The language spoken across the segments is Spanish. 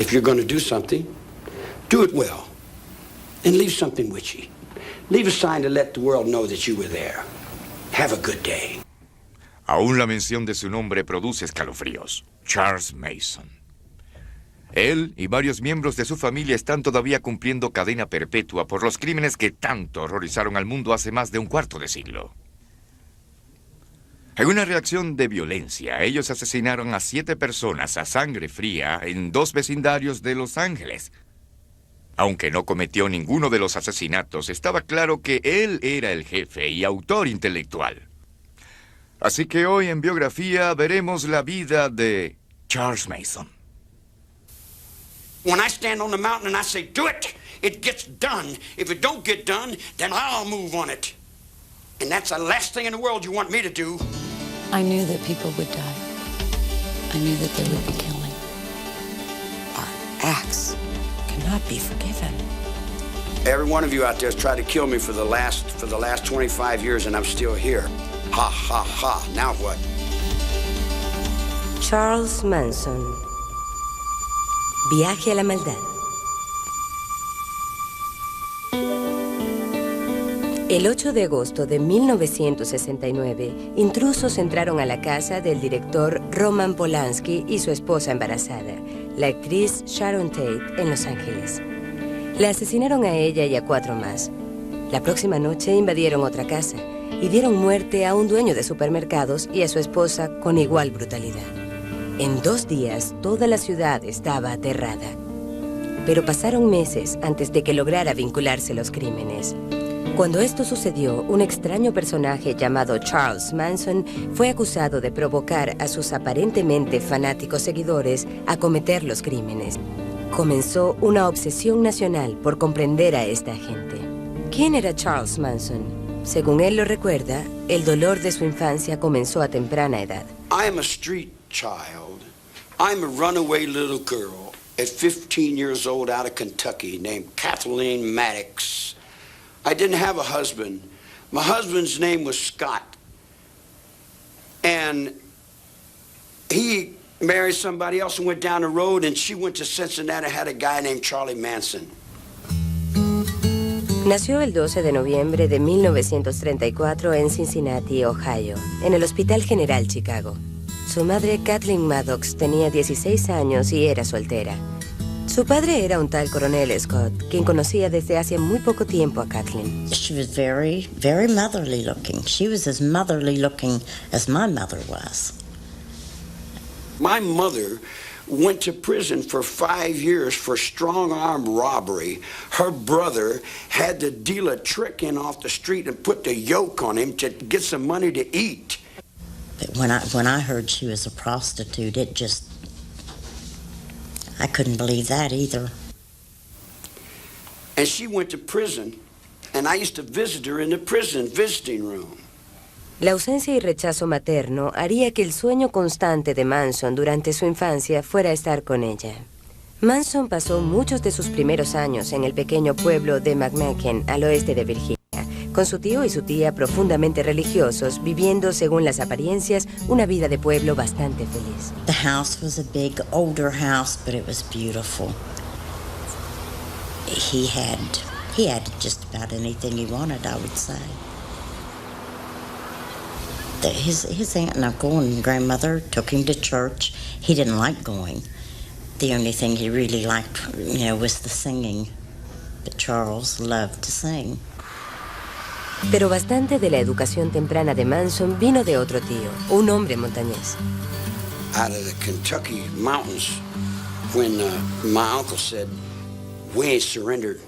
If you're going to do something, do it well. And leave something with you. Leave a sign to let the world know that you were there. Have a good day. Aún la mención de su nombre produce escalofríos. Charles Manson. Él y varios miembros de su familia están todavía cumpliendo cadena perpetua por los crímenes que tanto horrorizaron al mundo hace más de un cuarto de siglo. En una reacción de violencia, ellos asesinaron a 7 personas a sangre fría en 2 vecindarios de Los Ángeles. Aunque no cometió ninguno de los asesinatos, estaba claro que él era el jefe y autor intelectual. Así que hoy en Biografía veremos la vida de Charles Manson. When I stand on the mountain and I say, do it, it gets done. If it don't get done, then I'll move on it. And that's the last thing in the world you want me to do. I knew that people would die. I knew that there would be killing. Our acts cannot be forgiven. Every one of you out there has tried to kill me for the last 25 years, and I'm still here. Ha, ha, ha. Now what? Charles Manson. Viaje a la maldad. El 8 de agosto de 1969, intrusos entraron a la casa del director Roman Polanski y su esposa embarazada, la actriz Sharon Tate, en Los Ángeles. La asesinaron a ella y a 4 más. La próxima noche invadieron otra casa y dieron muerte a un dueño de supermercados y a su esposa con igual brutalidad. En 2 días, toda la ciudad estaba aterrada. Pero pasaron meses antes de que lograra vincularse los crímenes. Cuando esto sucedió, un extraño personaje llamado Charles Manson fue acusado de provocar a sus aparentemente fanáticos seguidores a cometer los crímenes. Comenzó una obsesión nacional por comprender a esta gente. ¿Quién era Charles Manson? Según él lo recuerda, el dolor de su infancia comenzó a temprana edad. I am a street child. I'm a runaway little girl at 15 years old out of Kentucky named Kathleen Maddox. I didn't have a husband. My husband's name was Scott. And he married somebody else and went down the road, and she went to Cincinnati and had a guy named Charlie Manson. Nació el 12 de noviembre de 1934 en Cincinnati, Ohio, en el Hospital General Chicago. Su madre, Kathleen Maddox, tenía 16 años y era soltera. Su padre era un tal coronel Scott, quien conocía desde hace muy poco tiempo a Kathleen. She was very, very motherly looking. She was as motherly looking as my mother was. My mother went to prison for 5 years for strong-arm robbery. Her brother had to deal a trick in off the street and put the yoke on him to get some money to eat. But when I heard she was a prostitute, it just... I couldn't believe that either. And she went to prison, and I used to visit her in the prison visiting room. La ausencia y rechazo materno haría que el sueño constante de Manson durante su infancia fuera estar con ella. Manson pasó muchos de sus primeros años en el pequeño pueblo de McMacken, al oeste de Virginia, con su tío y su tía profundamente religiosos, viviendo, según las apariencias, una vida de pueblo bastante feliz. The house was a big, older house, but it was beautiful. He had just about anything he wanted, I would say. His aunt and uncle and grandmother took him to church. He didn't like going. The only thing he really liked, was the singing. But Charles loved to sing. Pero bastante de la educación temprana de Manson vino de otro tío, un hombre montañés. Out of the Kentucky mountains, when my uncle said, "We ain't surrendered,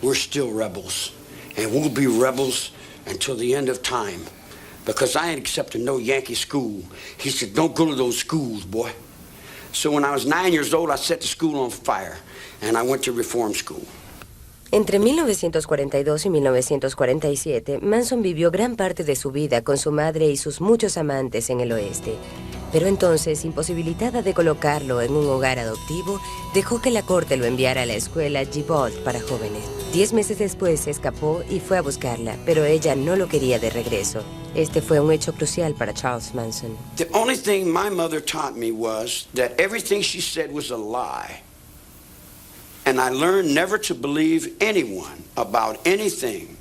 we're still rebels, and we'll be rebels until the end of time, because I ain't accepting no Yankee school." He said, "Don't go to those schools, boy." So when I was 9 years old, I set the school on fire, and I went to reform school. Entre 1942 y 1947, Manson vivió gran parte de su vida con su madre y sus muchos amantes en el oeste. Pero entonces, imposibilitada de colocarlo en un hogar adoptivo, dejó que la corte lo enviara a la escuela Gibault para jóvenes. 10 meses después se escapó y fue a buscarla, pero ella no lo quería de regreso. Este fue un hecho crucial para Charles Manson. The only thing my mother taught me was that everything she said was a lie. And I learned never to believe anyone about anything.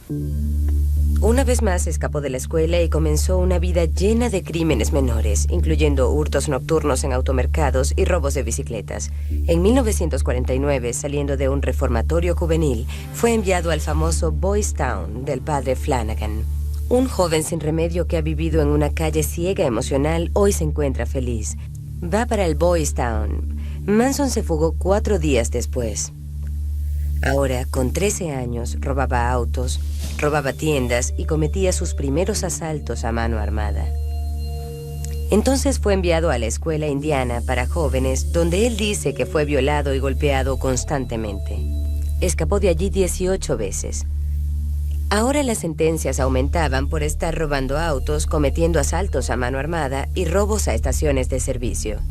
Una vez más escapó de la escuela y comenzó una vida llena de crímenes menores, incluyendo hurtos nocturnos en automercados y robos de bicicletas. En 1949, saliendo de un reformatorio juvenil, fue enviado al famoso Boys Town del padre Flanagan. Un joven sin remedio que ha vivido en una calle ciega emocional hoy se encuentra feliz. Va para el Boys Town. Manson se fugó 4 días después. Ahora, con 13 años, robaba autos, robaba tiendas y cometía sus primeros asaltos a mano armada. Entonces fue enviado a la escuela indiana para jóvenes, donde él dice que fue violado y golpeado constantemente. Escapó de allí 18 veces. Ahora las sentencias aumentaban por estar robando autos, cometiendo asaltos a mano armada y robos a estaciones de servicio.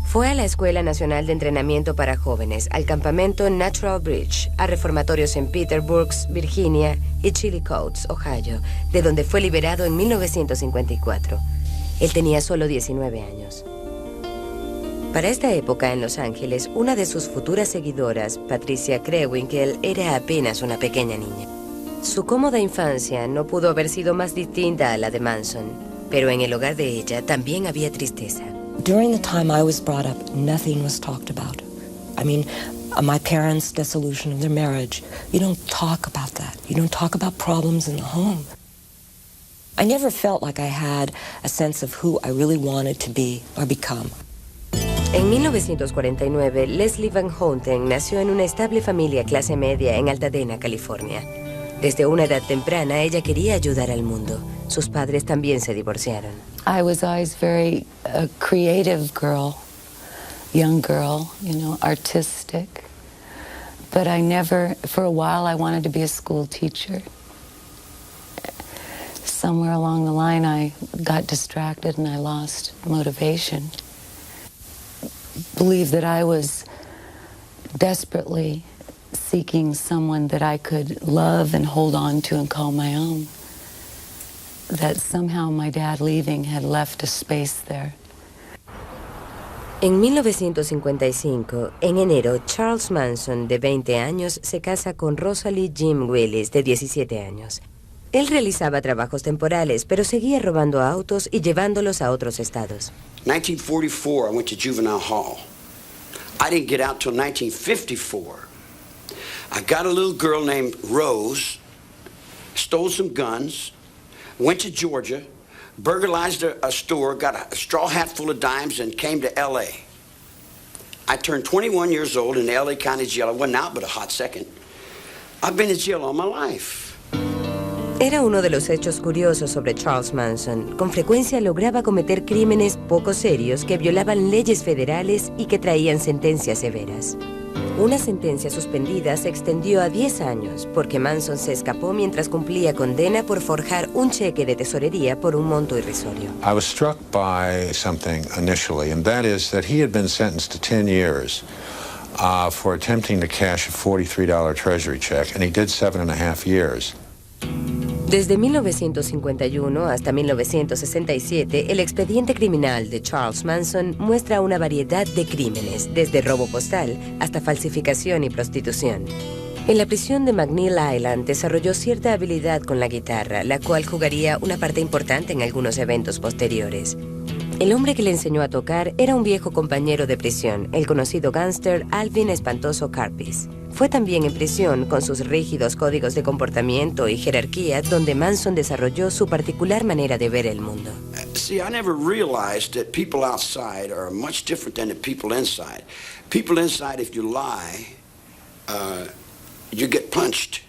Fue a la Escuela Nacional de Entrenamiento para Jóvenes, al campamento Natural Bridge, a reformatorios en Petersburg, Virginia y Chillicothe, Ohio, de donde fue liberado en 1954. Él tenía solo 19 años. Para esta época en Los Ángeles, una de sus futuras seguidoras, Patricia Krenwinkel, era apenas una pequeña niña. Su cómoda infancia no pudo haber sido más distinta a la de Manson, pero en el hogar de ella también había tristeza. During the time I was brought up, nothing was talked about. I mean, my parents' dissolution of their marriage, you don't talk about that. You don't talk about problems in the home. I never felt like I had a sense of who I really wanted to be or become. En 1949, Leslie Van Houten nació en una estable familia clase media en Altadena, California. Desde una edad temprana, ella quería ayudar al mundo. Sus padres también se divorciaron. I was always very creative young girl, artistic. But I never, for a while, I wanted to be a school teacher. Somewhere along the line, I got distracted and I lost motivation. Believed that I was desperately seeking someone that I could love and hold on to and call my own. That somehow my dad leaving had left a space there. En 1955, en enero, Charles Manson, de 20 años, se casa con Rosalie Jim Willis, de 17 años. Él realizaba trabajos temporales, pero seguía robando autos y llevándolos a otros estados. 1944, I went to juvenile hall. I didn't get out till 1954. I got a little girl named Rose, stole some guns, went to Georgia, burglarized a store, got a straw hat full of dimes, and came to L.A. I turned 21 years old in the L.A. County Jail. I wasn't out but a hot second. I've been in jail all my life. Era uno de los hechos curiosos sobre Charles Manson. Con frecuencia lograba cometer crímenes poco serios que violaban leyes federales y que traían sentencias severas. Una sentencia suspendida se extendió a 10 años porque Manson se escapó mientras cumplía condena por forjar un cheque de tesorería por un monto irrisorio. I was struck by something initially, and that is that he had been sentenced to 10 years for attempting to cash a $43 treasury check, and he did 7.5 years. Desde 1951 hasta 1967, el expediente criminal de Charles Manson muestra una variedad de crímenes, desde robo postal hasta falsificación y prostitución. En la prisión de McNeil Island desarrolló cierta habilidad con la guitarra, la cual jugaría una parte importante en algunos eventos posteriores. El hombre que le enseñó a tocar era un viejo compañero de prisión, el conocido gángster Alvin Espantoso Karpis. Fue también en prisión, con sus rígidos códigos de comportamiento y jerarquía, donde Manson desarrolló su particular manera de ver el mundo. See, I never realized that people outside are much different than the people inside. People inside, if you lie, you get punched.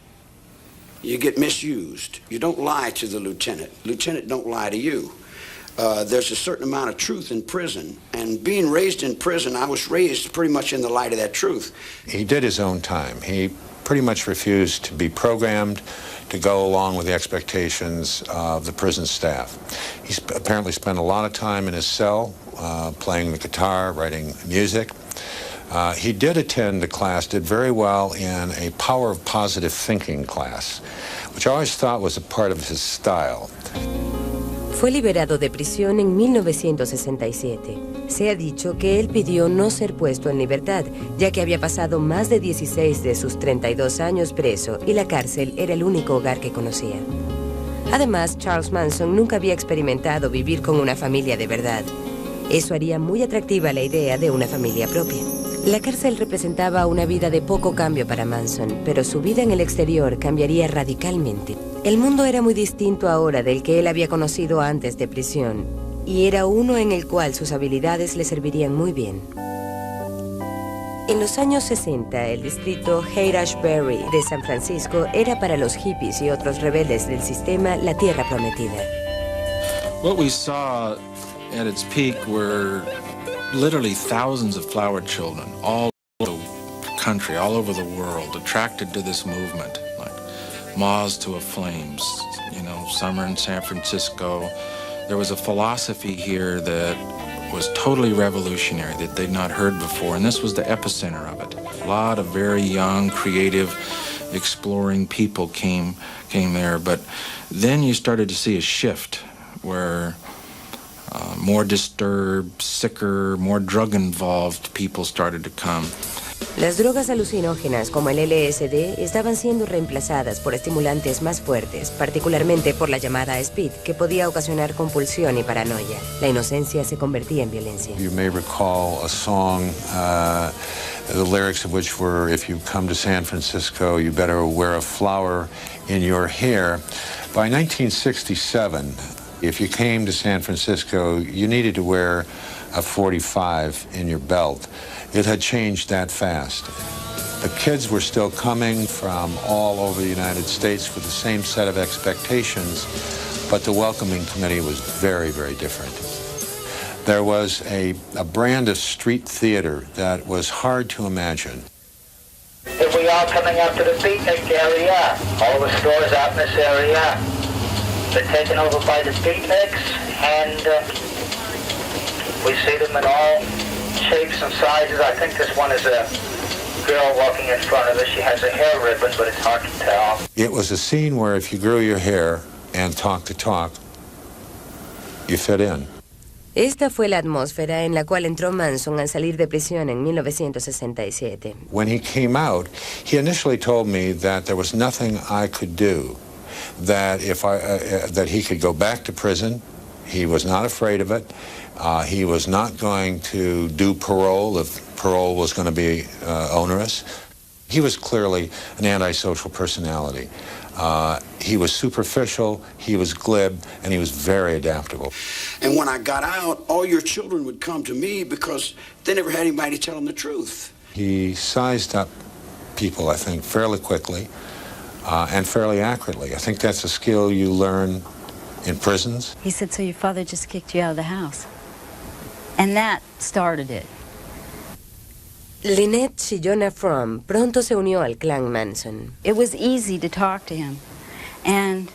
You get misused. You don't lie to the lieutenant. Lieutenant don't lie to you. There's a certain amount of truth in prison. And being raised in prison, I was raised pretty much in the light of that truth. He did his own time. He pretty much refused to be programmed to go along with the expectations of the prison staff. He apparently spent a lot of time in his cell playing the guitar, writing music. He did attend a class, did very well in a power of positive thinking class, which I always thought was a part of his style. Fue liberado de prisión en 1967. Se ha dicho que él pidió no ser puesto en libertad, ya que había pasado más de 16 de sus 32 años preso y la cárcel era el único hogar que conocía. Además, Charles Manson nunca había experimentado vivir con una familia de verdad. Eso haría muy atractiva la idea de una familia propia. La cárcel representaba una vida de poco cambio para Manson, pero su vida en el exterior cambiaría radicalmente. El mundo era muy distinto ahora del que él había conocido antes de prisión, y era uno en el cual sus habilidades le servirían muy bien. En los años 60, el distrito Haight-Ashbury de San Francisco era para los hippies y otros rebeldes del sistema la tierra prometida. What we saw at its peak were literally thousands of flower children all over the country, all over the world, attracted to this movement, like moths to a flame, you know, summer in San Francisco. There was a philosophy here that was totally revolutionary that they'd not heard before, and this was the epicenter of it. A lot of very young, creative, exploring people came there, but then you started to see a shift where more disturbed, sicker, more drug-involved people started to come. Las drogas alucinógenas como el LSD estaban siendo reemplazadas por estimulantes más fuertes, particularmente por la llamada speed, que podía ocasionar compulsión y paranoia. La inocencia se convertía en violencia. You may recall a song, the lyrics of which were, if you come to San Francisco, you better wear a flower in your hair. By 1967, if you came to San Francisco, you needed to wear a 45 in your belt. It had changed that fast. The kids were still coming from all over the United States with the same set of expectations, but the welcoming committee was very, very different. There was a brand of street theater that was hard to imagine. If we are coming up to the beatnik area, all the stores out in this area, they're taken over by the beatniks, and we see them in all shapes and sizes. I think this one is a girl walking in front of us. She has a hair ribbon, but it's hard to tell. It was a scene where if you grew your hair and talked the talk, you fit in. Esta fue la atmósfera en la cual entró Manson al salir de prisión en 1967. When he came out, he initially told me that there was nothing I could do, that that he could go back to prison. He was not afraid of it. He was not going to do parole if parole was going to be onerous. He was clearly an antisocial personality. He was superficial, he was glib, and he was very adaptable. And when I got out, all your children would come to me because they never had anybody to tell them the truth. He sized up people, I think, fairly quickly and fairly accurately. I think that's a skill you learn in prisons. He said, so your father just kicked you out of the house. And that started it. Lynette Chillona Fromm pronto se unió al clan Manson. It was easy to talk to him. And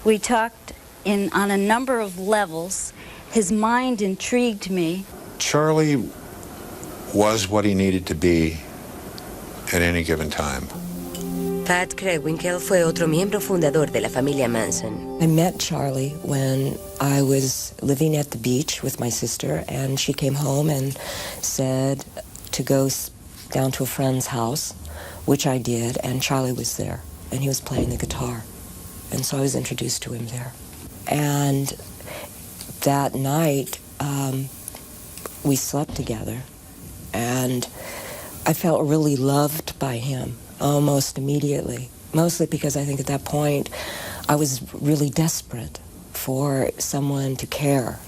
we talked on a number of levels. His mind intrigued me. Charlie was what he needed to be at any given time. Pat Kregwinkel fue otro miembro fundador de la familia Manson. I met Charlie when I was living at the beach with my sister, and she came home and said to go down to a friend's house, which I did, and Charlie was there, and he was playing the guitar. And so I was introduced to him there. And that night, we slept together, and I felt really loved by him almost immediately, mostly because I think at that point I was really desperate for someone to care.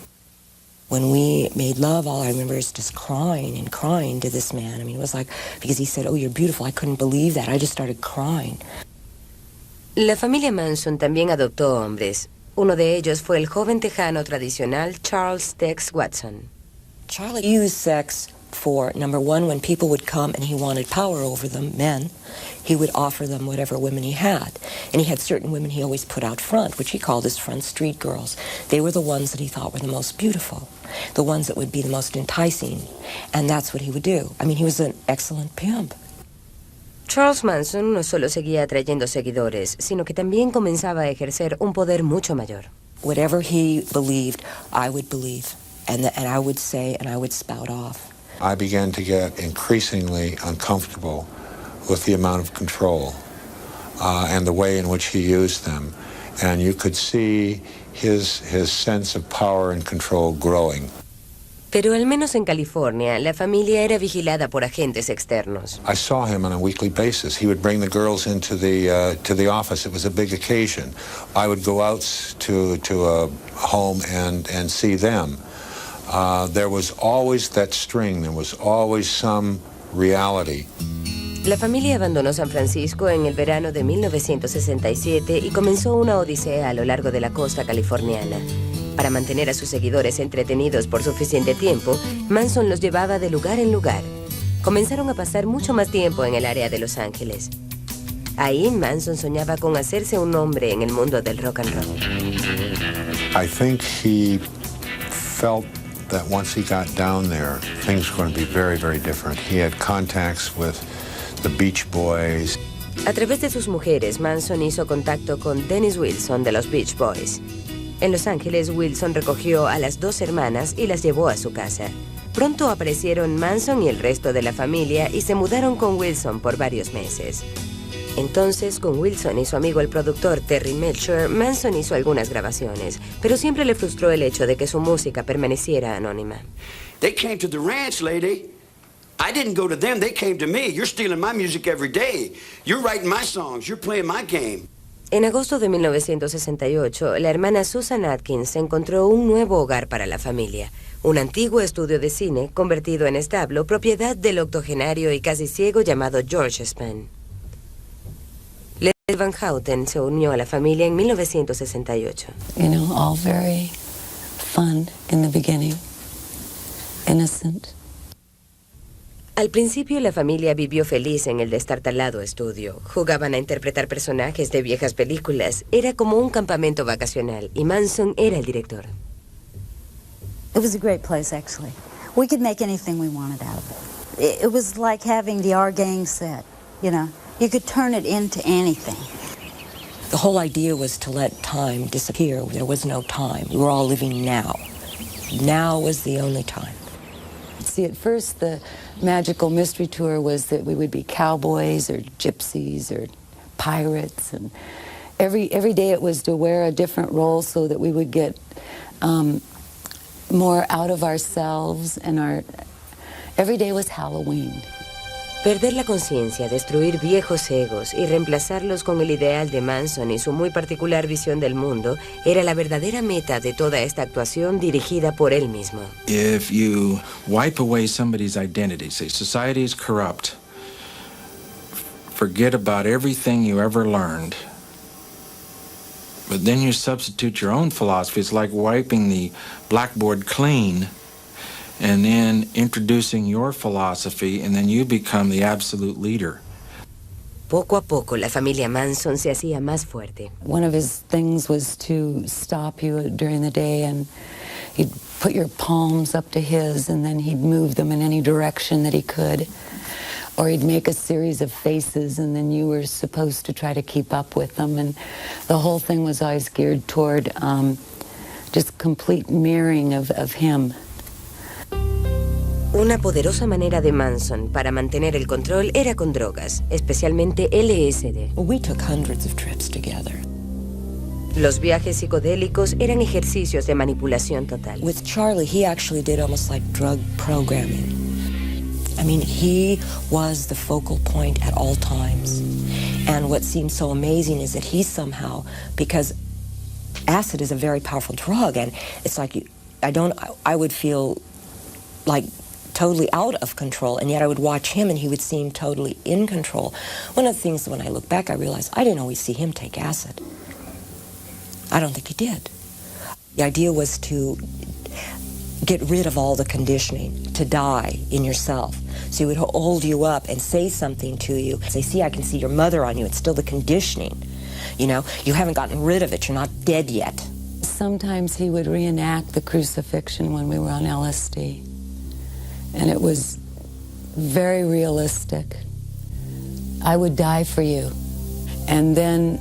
When we made love, all I remember is just crying and crying to this man. I mean, it was like, because he said, oh, you're beautiful. I couldn't believe that. I just started crying. La familia Manson también adoptó hombres. Uno de ellos fue el joven tejano tradicional Charles Tex Watson. Charlie used sex for, number one, when people would come and he wanted power over them, men, he would offer them whatever women he had. And he had certain women he always put out front, which he called his front street girls. They were the ones that he thought were the most beautiful, the ones that would be the most enticing. And that's what he would do. I mean, he was an excellent pimp. Charles Manson no solo seguía atrayendo seguidores, sino que también comenzaba a ejercer un poder mucho mayor. Whatever he believed, I would believe. And I would say, and I would spout off. I began to get increasingly uncomfortable with the amount of control and the way in which he used them. And you could see his sense of power and control growing. Pero al menos en California, la familia era vigilada por agentes externos. I saw him on a weekly basis. He would bring the girls into the office. It was a big occasion. I would go out to a home and see them. There was always that string. There was always some reality. La familia abandonó San Francisco en el verano de 1967 y comenzó una odisea a lo largo de la costa californiana. Para mantener a sus seguidores entretenidos por suficiente tiempo, Manson los llevaba de lugar en lugar. Comenzaron a pasar mucho más tiempo en el área de Los Ángeles. Ahí Manson soñaba con hacerse un nombre en el mundo del rock and roll. I think he felt that once he got down there, things were going to be very, very different. He had contacts with the Beach Boys. A través de sus mujeres, Manson hizo contacto con Dennis Wilson de los Beach Boys. En Los Ángeles, Wilson recogió a las dos hermanas y las llevó a su casa. Pronto aparecieron Manson y el resto de la familia y se mudaron con Wilson por varios meses. Entonces, con Wilson y su amigo el productor Terry Melcher, Manson hizo algunas grabaciones, pero siempre le frustró el hecho de que su música permaneciera anónima. They came to the ranch, lady. I didn't go to them, they came to me. You're stealing my music every day. You're writing my songs, you're playing my game. En agosto de 1968, la hermana Susan Atkins encontró un nuevo hogar para la familia, un antiguo estudio de cine convertido en establo, propiedad del octogenario y casi ciego llamado George Span. Leslie Van Houten se unió a la familia en 1968. You know, all very fun in the beginning, innocent. Al principio la familia vivió feliz en el destartalado estudio. Jugaban a interpretar personajes de viejas películas. Era como un campamento vacacional y Manson era el director. It was a great place, actually. We could make anything we wanted out of it. It was like having the R Gang set, you know. You could turn it into anything. The whole idea was to let time disappear. There was no time. We were all living now. Now was the only time. See, at first the magical mystery tour was that we would be cowboys or gypsies or pirates, and every day it was to wear a different role so that we would get more out of ourselves, and every day was Halloween. Perder la conciencia, destruir viejos egos y reemplazarlos con el ideal de Manson y su muy particular visión del mundo era la verdadera meta de toda esta actuación dirigida por él mismo. If you wipe away somebody's identity, say society is corrupt, forget about everything you ever learned, but then you substitute your own philosophy, it's like wiping the blackboard clean and then introducing your philosophy, and then you become the absolute leader. Poco a poco, la familia Manson se hacía más fuerte. One of his things was to stop you during the day, and he'd put your palms up to his, and then he'd move them in any direction that he could. Or he'd make a series of faces, and then you were supposed to try to keep up with them. And the whole thing was always geared toward just complete mirroring of him. Una poderosa manera de Manson para mantener el control era con drogas, especialmente LSD. We took hundreds of trips together. Los viajes psicodélicos eran ejercicios de manipulación total. With Charlie, he actually did almost like drug programming. I mean, he was the focal point at all times. And what seems so amazing is that he somehow, because acid is a very powerful drug, and it's like, I would feel like totally out of control, and yet I would watch him and he would seem totally in control. One of the things, when I look back, I realize I didn't always see him take acid. I don't think he did. The idea was to get rid of all the conditioning, to die in yourself. So he would hold you up and say something to you. Say, see, I can see your mother on you. It's still the conditioning. You know, you haven't gotten rid of it. You're not dead yet. Sometimes he would reenact the crucifixion when we were on LSD. And it was very realistic. I would die for you. And then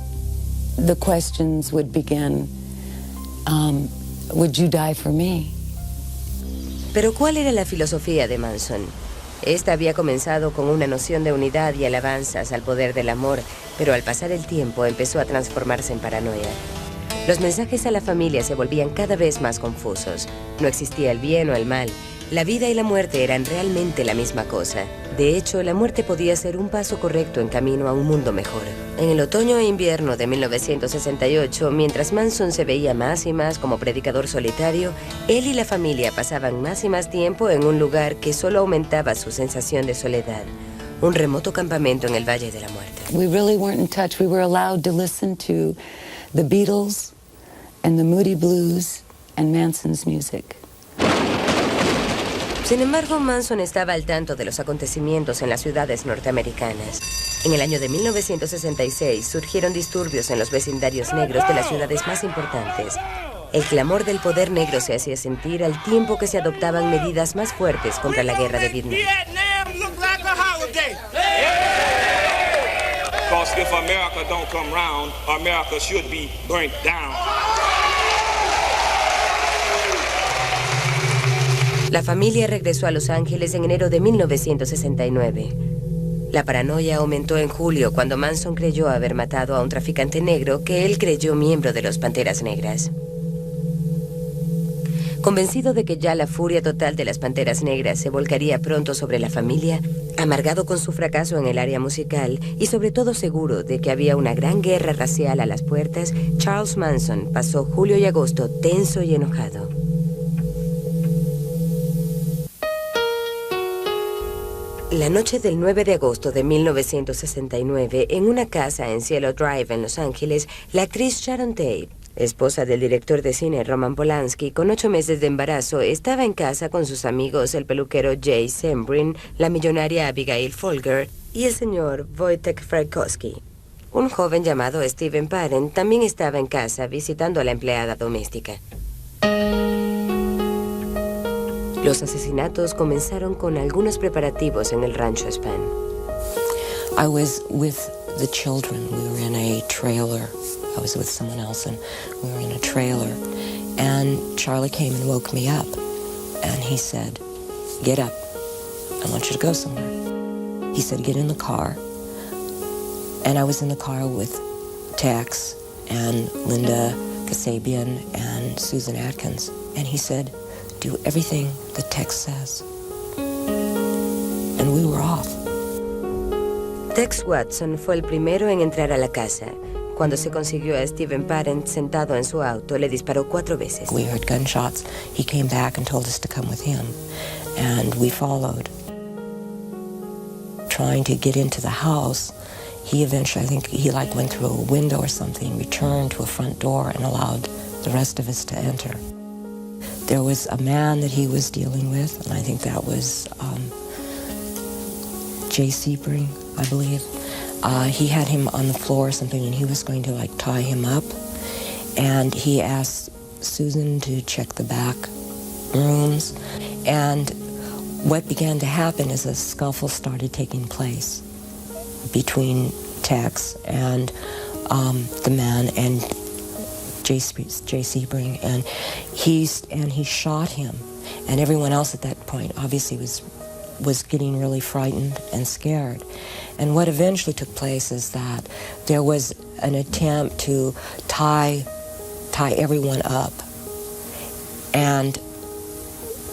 the questions would begin. would you die for me? Pero ¿cuál era la filosofía de Manson? Esta había comenzado con una noción de unidad y alabanzas al poder del amor, pero al pasar el tiempo empezó a transformarse en paranoia. Los mensajes a la familia se volvían cada vez más confusos. No existía el bien o el mal. La vida y la muerte eran realmente la misma cosa. De hecho, la muerte podía ser un paso correcto en camino a un mundo mejor. En el otoño e invierno de 1968, mientras Manson se veía más y más como predicador solitario, él y la familia pasaban más y más tiempo en un lugar que solo aumentaba su sensación de soledad. Un remoto campamento en el Valle de la Muerte. We really weren't in touch. We were allowed to listen to the Beatles and the Moody Blues and Manson's music. Sin embargo, Manson estaba al tanto de los acontecimientos en las ciudades norteamericanas. En el año de 1966 surgieron disturbios en los vecindarios negros de las ciudades más importantes. El clamor del poder negro se hacía sentir al tiempo que se adoptaban medidas más fuertes contra la guerra de Vietnam. Because if America don't come round, America should be burnt down. La familia regresó a Los Ángeles en enero de 1969. La paranoia aumentó en julio cuando Manson creyó haber matado a un traficante negro que él creyó miembro de los Panteras Negras. Convencido de que ya la furia total de las Panteras Negras se volcaría pronto sobre la familia, amargado con su fracaso en el área musical y sobre todo seguro de que había una gran guerra racial a las puertas, Charles Manson pasó julio y agosto tenso y enojado. La noche del 9 de agosto de 1969, en una casa en Cielo Drive, en Los Ángeles, la actriz Sharon Tate, esposa del director de cine Roman Polanski, con 8 meses de embarazo, estaba en casa con sus amigos el peluquero Jay Sembrin, la millonaria Abigail Folger y el señor Wojtek Frykowski. Un joven llamado Stephen Parent también estaba en casa visitando a la empleada doméstica. Los asesinatos comenzaron con algunos preparativos en el rancho Span. I was with the children. We were in a trailer. I was with someone else, and we were in a trailer. And Charlie came and woke me up. And he said, "Get up. I want you to go somewhere." He said, "Get in the car." And I was in the car with Tex and Linda Kasabian and Susan Atkins. And he said, "Do everything that Tex says." And we were off. Tex Watson fue el primero en entrar a la casa. Cuando se consiguió a Stephen Parent sentado en su auto, le disparó 4 veces. We heard gunshots. He came back and told us to come with him. And we followed. Trying to get into the house, he eventually, I think he went through a window or something, returned to a front door and allowed the rest of us to enter. There was a man that he was dealing with, and I think that was Jay Sebring, I believe. He had him on the floor or something, and he was going to tie him up. And he asked Susan to check the back rooms. And what began to happen is a scuffle started taking place between Tex and the man and Jay Sebring, and he shot him. And everyone else at that point obviously was getting really frightened and scared. And what eventually took place is that there was an attempt to tie everyone up. And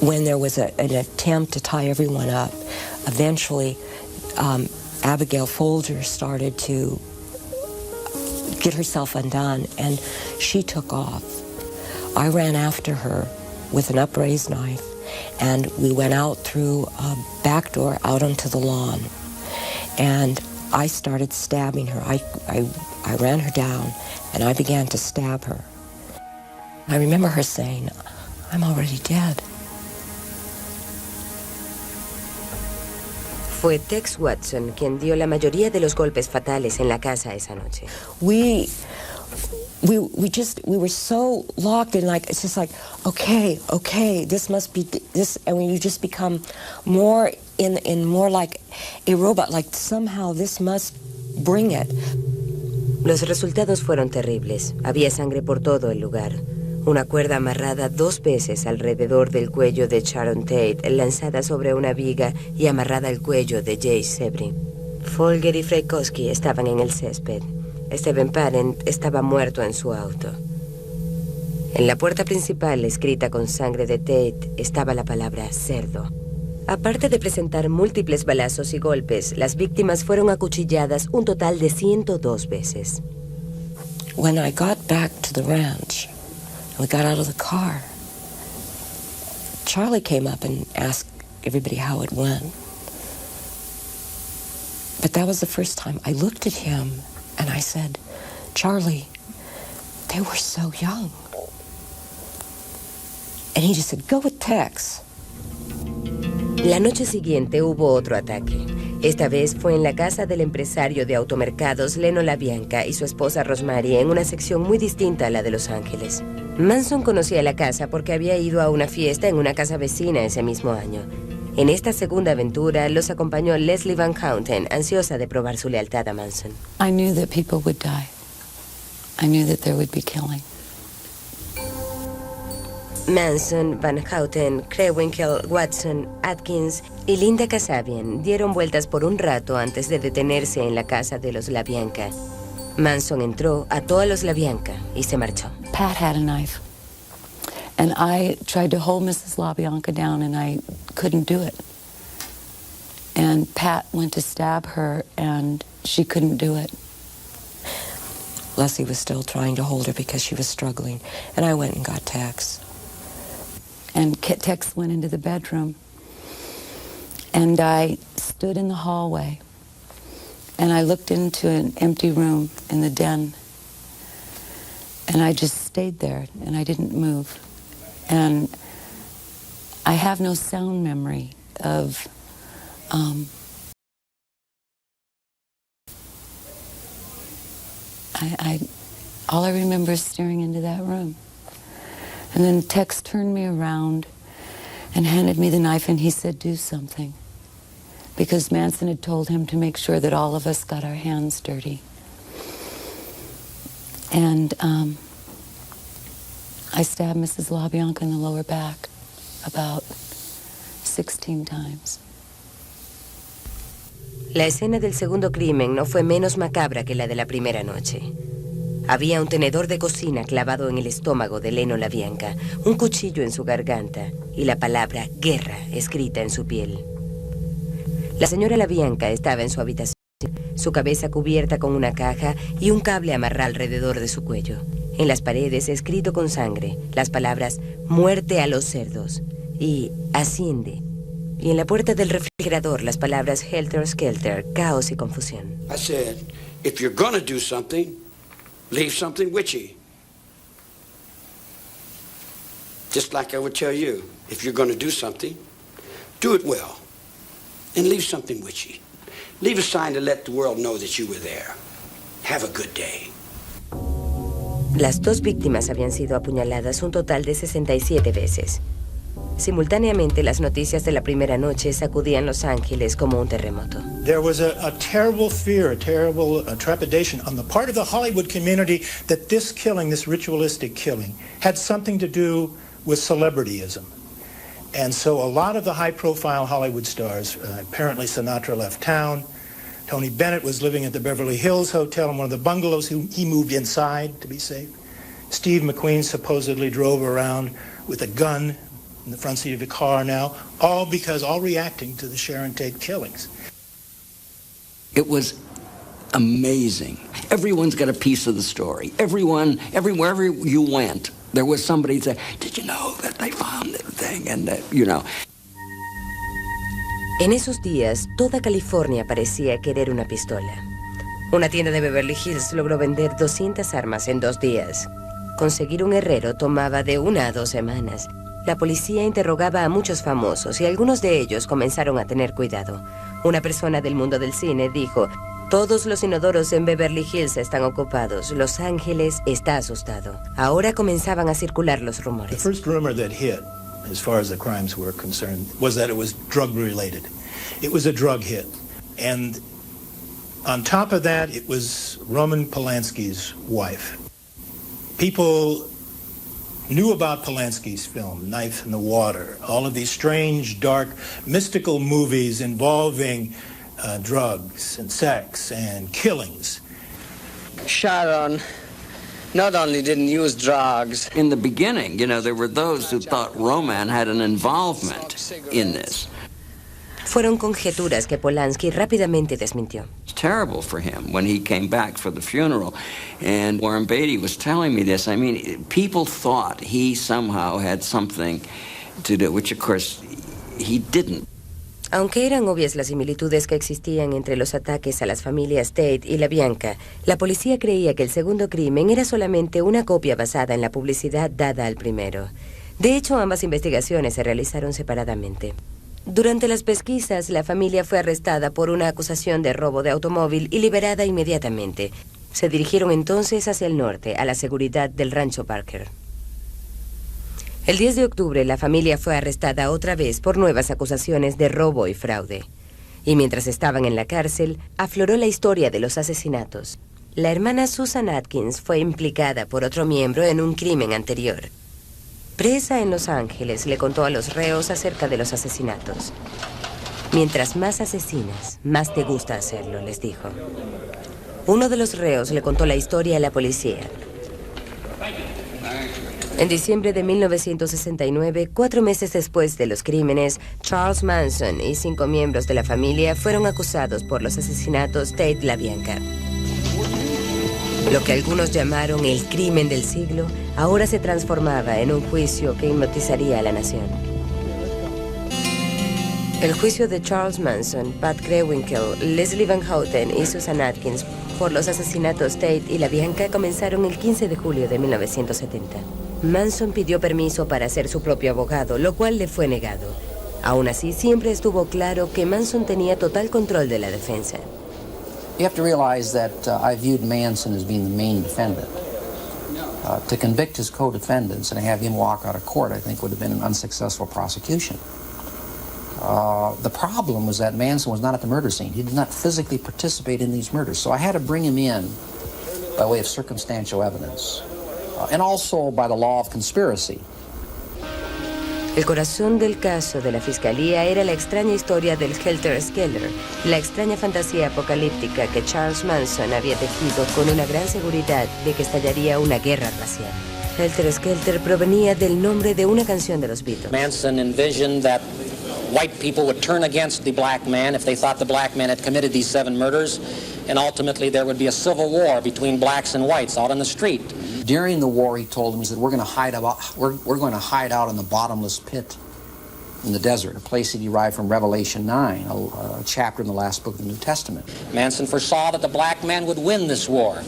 when there was an attempt to tie everyone up, eventually Abigail Folger started to get herself undone, and she took off. I ran after her with an upraised knife, and we went out through a back door out onto the lawn. And I started stabbing her. I ran her down, and I began to stab her. I remember her saying, "I'm already dead." Fue Tex Watson quien dio la mayoría de los golpes fatales en la casa esa noche. We were so locked in, it's just okay, this must be this, and when you just become more in more like a robot, somehow this must bring it. Los resultados fueron terribles. Había sangre por todo el lugar. Una cuerda amarrada 2 veces alrededor del cuello de Sharon Tate, lanzada sobre una viga y amarrada al cuello de Jay Sebring. Folger y Frykowski estaban en el césped. Stephen Parent estaba muerto en su auto. En la puerta principal, escrita con sangre de Tate, estaba la palabra cerdo. Aparte de presentar múltiples balazos y golpes, las víctimas fueron acuchilladas un total de 102 veces. When I got back to the ranch, we got out of the car, Charlie came up and asked everybody how it went. But that was the first time I looked at him and I said, Charlie, they were so young. And he just said, go with Tex. La noche siguiente hubo otro ataque. Esta vez fue en la casa del empresario de automercados Leno LaBianca y su esposa Rosemary en una sección muy distinta a la de Los Ángeles. Manson conocía la casa porque había ido a una fiesta en una casa vecina ese mismo año. En esta segunda aventura los acompañó Leslie Van Houten, ansiosa de probar su lealtad a Manson. I knew that people would die. I knew that there would be killing. Manson, Van Houten, Krenwinkel, Watson, Atkins y Linda Kasabian dieron vueltas por un rato antes de detenerse en la casa de los LaBianca. Manson entró, ató a los LaBianca y se marchó. Pat had a knife. And I tried to hold Mrs. LaBianca down and I couldn't do it. And Pat went to stab her and she couldn't do it. Leslie was still trying to hold her because she was struggling, and I went and got Tex. And Tex went into the bedroom, and I stood in the hallway, and I looked into an empty room in the den, and I just stayed there, and I didn't move. And I have no sound memory of all I remember is staring into that room. And then Tex turned me around and handed me the knife, and he said, do something. Because Manson had told him to make sure that all of us got our hands dirty. And I stabbed Mrs. LaBianca in the lower back about 16 times. La escena del segundo crimen no fue menos macabra que la de la primera noche. Había un tenedor de cocina clavado en el estómago de Leno LaBianca, un cuchillo en su garganta y la palabra guerra escrita en su piel. La señora LaBianca estaba en su habitación, su cabeza cubierta con una caja y un cable amarrado alrededor de su cuello. En las paredes, escrito con sangre, las palabras muerte a los cerdos y asciende. Y en la puerta del refrigerador, las palabras helter skelter, caos y confusión. I said, if you're gonna do something, leave something witchy. Just like I would tell you, if you're going to do something, do it well. And leave something witchy. Leave a sign to let the world know that you were there. Have a good day. Las 2 víctimas habían sido apuñaladas un total de 67 veces. Simultáneamente, las noticias de la primera noche sacudían Los Ángeles como un terremoto. There was a terrible fear, a terrible trepidation on the part of the Hollywood community that this killing, this ritualistic killing, had something to do with celebrityism. And so a lot of the high-profile Hollywood stars, apparently Sinatra left town. Tony Bennett was living at the Beverly Hills Hotel in one of the bungalows. He moved inside to be safe. Steve McQueen supposedly drove around with a gun in the front seat of the car now, all reacting to the Sharon Tate killings. It was amazing. Everyone's got a piece of the story. Everywhere you went, there was somebody say, did you know that they found the thing? And, you know. En esos días, toda California parecía querer una pistola. Una tienda de Beverly Hills logró vender 200 armas en 2 días. Conseguir un herrero tomaba de 1 a 2 semanas. La policía interrogaba a muchos famosos y algunos de ellos comenzaron a tener cuidado. Una persona del mundo del cine dijo, todos los inodoros en Beverly Hills están ocupados. Los Ángeles está asustado. Ahora comenzaban a circular los rumores. The first rumor that hit, as far as the crimes were concerned, was that it was drug-related. It was a drug hit. And on top of that, it was Roman Polanski's wife. People knew about Polanski's film, Knife in the Water, all of these strange, dark, mystical movies involving drugs and sex and killings. Sharon not only didn't use drugs. In the beginning, there were those who thought Roman had an involvement in this. Fueron conjeturas que Polanski rápidamente desmintió. It's terrible for him when he came back for the funeral. And Warren Beatty was telling me this. I mean, people thought he somehow had something to do, which of course he didn't. Aunque eran obvias las similitudes que existían entre los ataques a las familias Tate y LaBianca, la policía creía que el segundo crimen era solamente una copia basada en la publicidad dada al primero. De hecho, ambas investigaciones se realizaron separadamente. Durante las pesquisas, la familia fue arrestada por una acusación de robo de automóvil y liberada inmediatamente. Se dirigieron entonces hacia el norte, a la seguridad del rancho Parker. El 10 de octubre, la familia fue arrestada otra vez por nuevas acusaciones de robo y fraude. Y mientras estaban en la cárcel, afloró la historia de los asesinatos. La hermana Susan Atkins fue implicada por otro miembro en un crimen anterior. Presa en Los Ángeles, le contó a los reos acerca de los asesinatos. Mientras más asesinas, más te gusta hacerlo, les dijo. Uno de los reos le contó la historia a la policía. En diciembre de 1969, 4 meses después de los crímenes, Charles Manson y 5 miembros de la familia fueron acusados por los asesinatos Tate LaBianca. Lo que algunos llamaron el crimen del siglo, ahora se transformaba en un juicio que hipnotizaría a la nación. El juicio de Charles Manson, Pat Krenwinkel, Leslie Van Houten y Susan Atkins por los asesinatos Tate y LaBianca comenzaron el 15 de julio de 1970. Manson pidió permiso para ser su propio abogado, lo cual le fue negado. Aún así, siempre estuvo claro que Manson tenía total control de la defensa. You have to realize that I viewed Manson as being the main defendant. To convict his co-defendants and have him walk out of court, I think, would have been an unsuccessful prosecution. The problem was that Manson was not at the murder scene. He did not physically participate in these murders. So I had to bring him in by way of circumstantial evidence. And also by the law of conspiracy. El corazón del caso de la fiscalía era la extraña historia del Helter Skelter, la extraña fantasía apocalíptica que Charles Manson había tejido con una gran seguridad de que estallaría una guerra racial. Helter Skelter provenía del nombre de una canción de los Beatles. Manson envisioned that white people would turn against the black man if they thought the black man had committed these 7 murders, and ultimately there would be a civil war between blacks and whites out on the street. During the war, he told them, he said, we're going to hide out in the bottomless pit in the desert, a place he derived from Revelation 9, a chapter in the last book of the New Testament. Manson foresaw that the black man would win this war.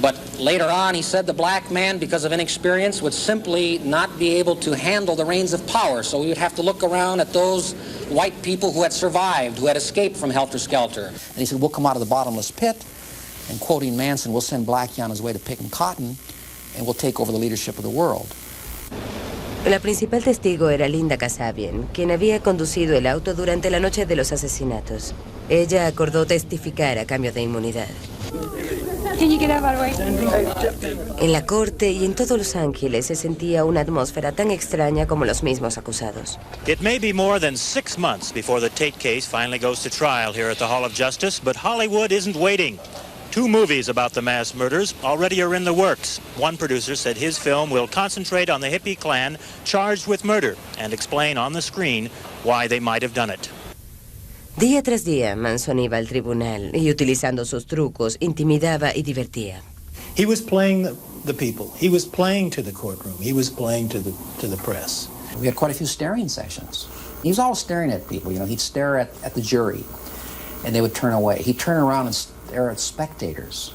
But later on, he said the black man, because of inexperience, would simply not be able to handle the reins of power. So we would have to look around at those white people who had survived, who had escaped from Helter Skelter. And he said, we'll come out of the bottomless pit, and quoting Manson, we'll send Blackie on his way to picking cotton, and we'll take over the leadership of the world. La principal testigo era Linda Kasabian, quien había conducido el auto durante la noche de los asesinatos. Ella acordó testificar a cambio de inmunidad. En la corte y en todos Los Ángeles se sentía una atmósfera tan extraña como los mismos acusados. It may be more than 6 months before the Tate case finally goes to trial here at the Hall of Justice, but Hollywood isn't waiting. 2 movies about the mass murders already are in the works. One producer said his film will concentrate on the hippie clan charged with murder and explain on the screen why they might have done it. Día tras día, Manson iba al tribunal y, utilizando sus trucos, intimidaba y divertía. He was playing the people. He was playing to the courtroom. He was playing to the press. We had quite a few staring sessions. He was always staring at people. He'd stare at the jury, and they would turn away. He'd turn around and stare at spectators.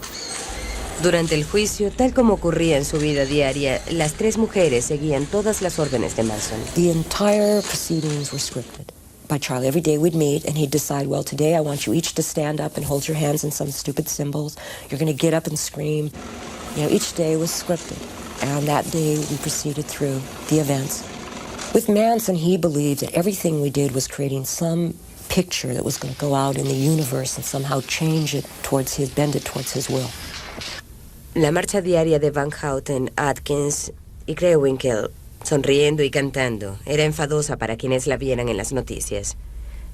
Durante el juicio, tal como ocurría en su vida diaria, las 3 mujeres seguían todas las órdenes de Manson. The entire proceedings were scripted by Charlie. Every day we'd meet and he'd decide, well, today I want you each to stand up and hold your hands in some stupid symbols. You're going to get up and scream. Each day was scripted. And that day we proceeded through the events. With Manson, he believed that everything we did was creating some picture that was going to go out in the universe and somehow change it bend it towards his will. La marcha diaria de Van Houten, Atkins y Kruewinkel, sonriendo y cantando, era enfadosa para quienes la vieran en las noticias.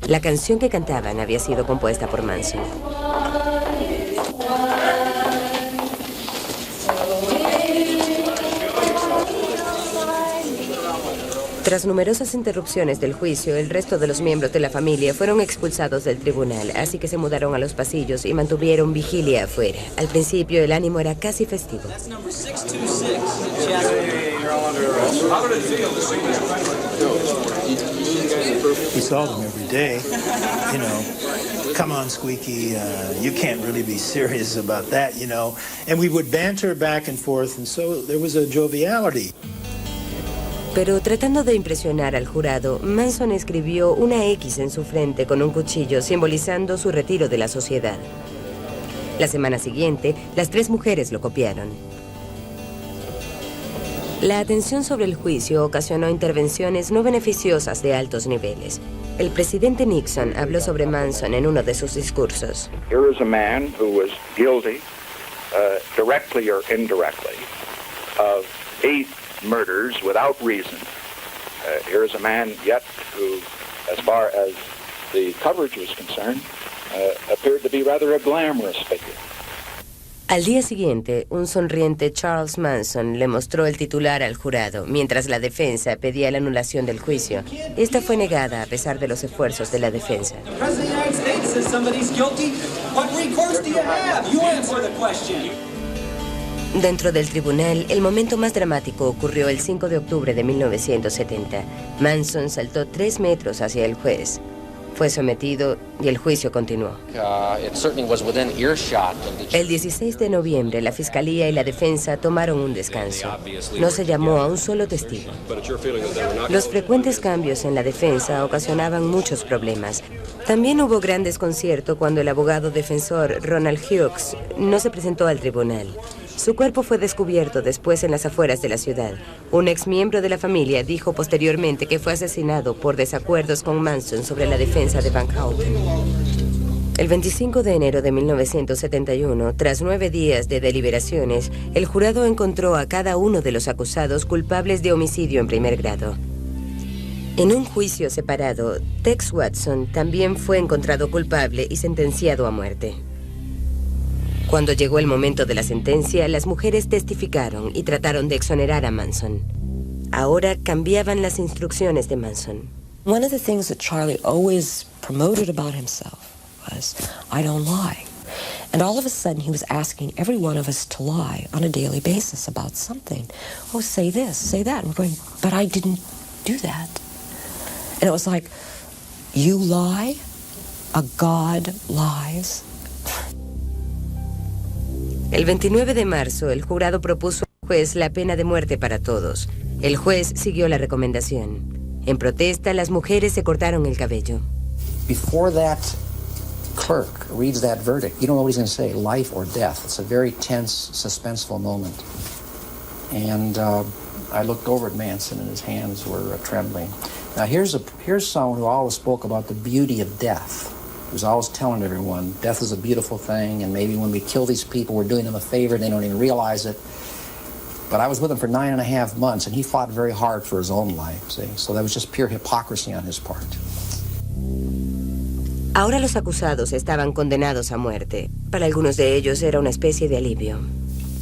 La canción que cantaban había sido compuesta por Manson. Tras numerosas interrupciones del juicio, el resto de los miembros de la familia fueron expulsados del tribunal, así que se mudaron a los pasillos y mantuvieron vigilia afuera. Al principio, el ánimo era casi festivo. We saw them every day, you know. Come on, Squeaky, you can't really be serious about that, you know. And we would banter back and forth, and so there was a joviality. Pero tratando de impresionar al jurado, Manson escribió una X en su frente con un cuchillo, simbolizando su retiro de la sociedad. La semana siguiente, las 3 mujeres lo copiaron. La atención sobre el juicio ocasionó intervenciones no beneficiosas de altos niveles. El presidente Nixon habló sobre Manson en uno de sus discursos. Here is a man who was guilty, directly or indirectly, of 8 murders without reason. Here is a man yet who, as far as the coverage was concerned, appeared to be rather a glamorous figure. Al día siguiente, un sonriente Charles Manson le mostró el titular al jurado, mientras la defensa pedía la anulación del juicio. Esta fue negada a pesar de los esfuerzos de la defensa. Dentro del tribunal, el momento más dramático ocurrió el 5 de octubre de 1970. Manson saltó 3 metros hacia el juez. Fue sometido y el juicio continuó. El 16 de noviembre, la Fiscalía y la defensa tomaron un descanso. No se llamó a un solo testigo. Los frecuentes cambios en la defensa ocasionaban muchos problemas. También hubo gran desconcierto cuando el abogado defensor Ronald Hughes no se presentó al tribunal. Su cuerpo fue descubierto después en las afueras de la ciudad. Un exmiembro de la familia dijo posteriormente que fue asesinado por desacuerdos con Manson sobre la defensa de Van Houten. El 25 de enero de 1971, tras 9 días de deliberaciones, el jurado encontró a cada uno de los acusados culpables de homicidio en primer grado. En un juicio separado, Tex Watson también fue encontrado culpable y sentenciado a muerte. Cuando llegó el momento de la sentencia, las mujeres testificaron y trataron de exonerar a Manson. Ahora cambiaban las instrucciones de Manson. One of the things that Charlie always promoted about himself was, I don't lie. And all of a sudden he was asking every one of us to lie on a daily basis about something. Oh, say this, say that. And we're going, but I didn't do that. And it was like, you lie? A God lies? El 29 de marzo, el jurado propuso al juez la pena de muerte para todos. El juez siguió la recomendación. En protesta, las mujeres se cortaron el cabello. Before that clerk reads that verdict, you don't know what he's going to say, life or death. It's a very tense, suspenseful moment. And I looked over at Manson, and his hands were trembling. Now, here's someone who always spoke about the beauty of death. He was always telling everyone, death is a beautiful thing, and maybe when we kill these people, we're doing them a favor, they don't even realize it. But I was with him for 9.5 months, and he fought very hard for his own life, see? So that was just pure hypocrisy on his part. Ahora los acusados estaban condenados a muerte. Para algunos de ellos era una especie de alivio.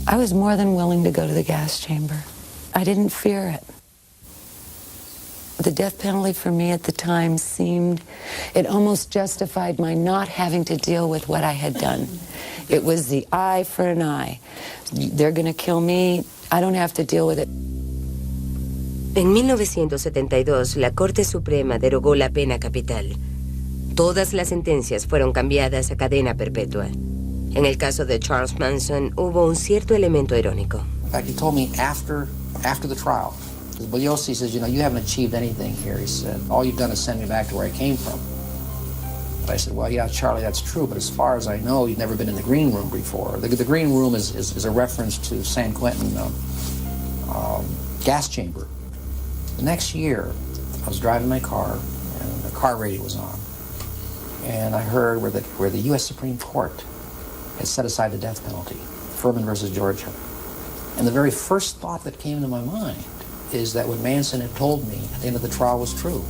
I was more than willing to go to the gas chamber. I didn't fear it. The death penalty for me at the time it almost justified my not having to deal with what I had done. It was the eye for an eye. They're going to kill me. I don't have to deal with it. En 1972, la Corte Suprema derogó la pena capital. Todas las sentencias fueron cambiadas a cadena perpetua. En el caso de Charles Manson, hubo un cierto elemento irónico. In fact, he told me after the trial, because Bugliosi says, you know, you haven't achieved anything here. He said, all you've done is send me back to where I came from. But I said, well, yeah, Charlie, that's true, but as far as I know, you've never been in the green room before. The green room is a reference to San Quentin gas chamber. The next year, I was driving my car, and the car radio was on. And I heard where the U.S. Supreme Court had set aside the death penalty, Furman versus Georgia. And the very first thought that came to my mind is that what Manson had told me at the end of the trial was true.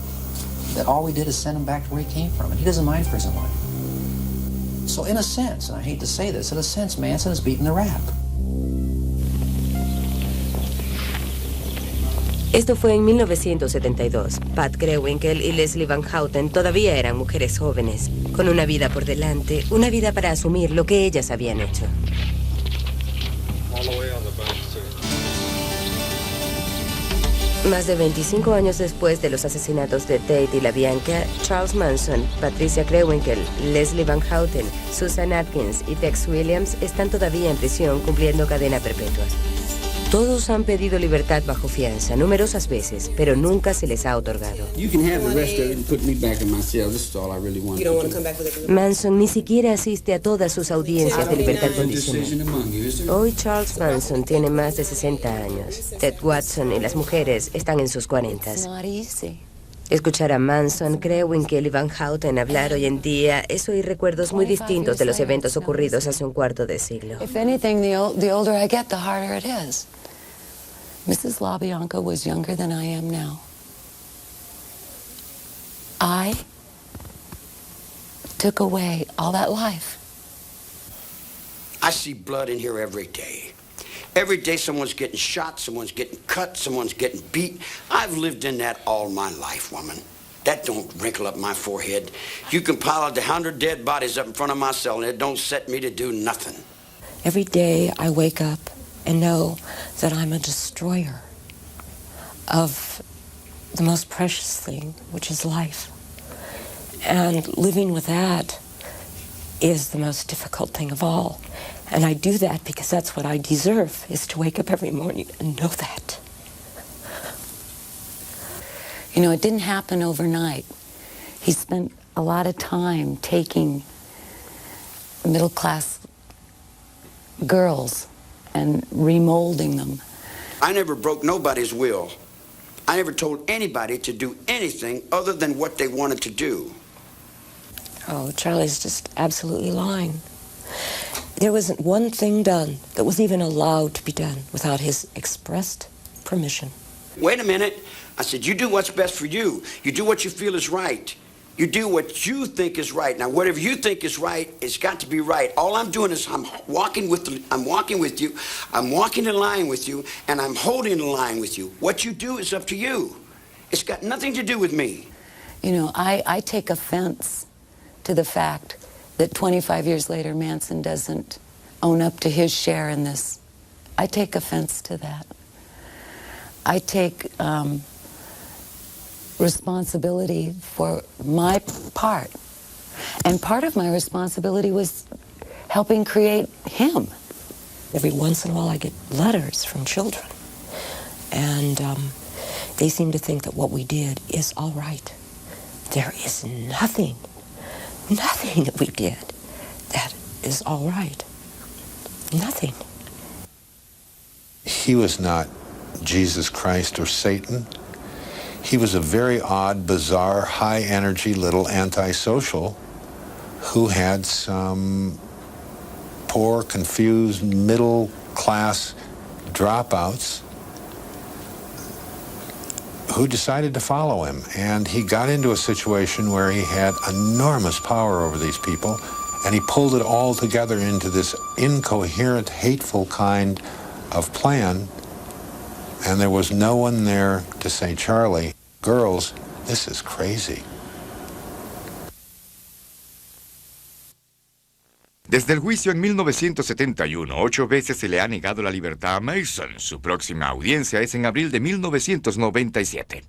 That all we did is send him back to where he came from, and he doesn't mind prison life. So in a sense, and I hate to say this, in a sense, Manson has beaten the rap. Esto fue en 1972. Pat Krenwinkel y Leslie Van Houten todavía eran mujeres jóvenes, con una vida por delante, una vida para asumir lo que ellas habían hecho. Más de 25 años después de los asesinatos de Tate y la Bianca, Charles Manson, Patricia Krenwinkel, Leslie Van Houten, Susan Atkins y Tex Williams están todavía en prisión cumpliendo cadena perpetua. Todos han pedido libertad bajo fianza numerosas veces, pero nunca se les ha otorgado. Manson ni siquiera asiste a todas sus audiencias de libertad condicional. Hoy Charles Manson tiene más de 60 años. Ted Watson y las mujeres están en sus 40s. Escuchar a Manson, Krenwinkel y Van Houten hablar hoy en día es oír recuerdos muy distintos de los eventos ocurridos hace un cuarto de siglo. If anything, the older I get, the harder it is. Mrs. LaBianca was younger than I am now. I took away all that life. I see blood in here every day. Every day someone's getting shot, someone's getting cut, someone's getting beat. I've lived in that all my life, woman. That don't wrinkle up my forehead. You can pile 100 dead bodies up in front of my cell and it don't set me to do nothing. Every day I wake up and know that I'm a destroyer of the most precious thing, which is life. And living with that is the most difficult thing of all. And I do that because that's what I deserve, is to wake up every morning and know that. You know, it didn't happen overnight. He spent a lot of time taking middle-class girls and remolding them. I never broke nobody's will. I never told anybody to do anything other than what they wanted to do. Oh, Charlie's just absolutely lying. There wasn't one thing done that was even allowed to be done without his expressed permission. Wait a minute. I said, you do what's best for you. You do what you feel is right. You do what you think is right. Now, whatever you think is right, it's got to be right. All I'm doing is I'm walking with you. I'm walking the line with you, and I'm holding the line with you. What you do is up to you. It's got nothing to do with me. You know, I take offense to the fact that 25 years later, Manson doesn't own up to his share in this. I take offense to that. I take responsibility for my part. And part of my responsibility was helping create him. Every once in a while I get letters from children. And they seem to think that what we did is all right. There is nothing that we did that is all right. Nothing. He was not Jesus Christ or Satan. He was a very odd, bizarre, high-energy little antisocial who had some poor, confused, middle-class dropouts who decided to follow him. And he got into a situation where he had enormous power over these people, and he pulled it all together into this incoherent, hateful kind of plan. And there was no one there to say, Charlie, girls, this is crazy. Desde el juicio en 1971, 8 veces se le ha negado la libertad a Manson. Su próxima audiencia es en abril de 1997.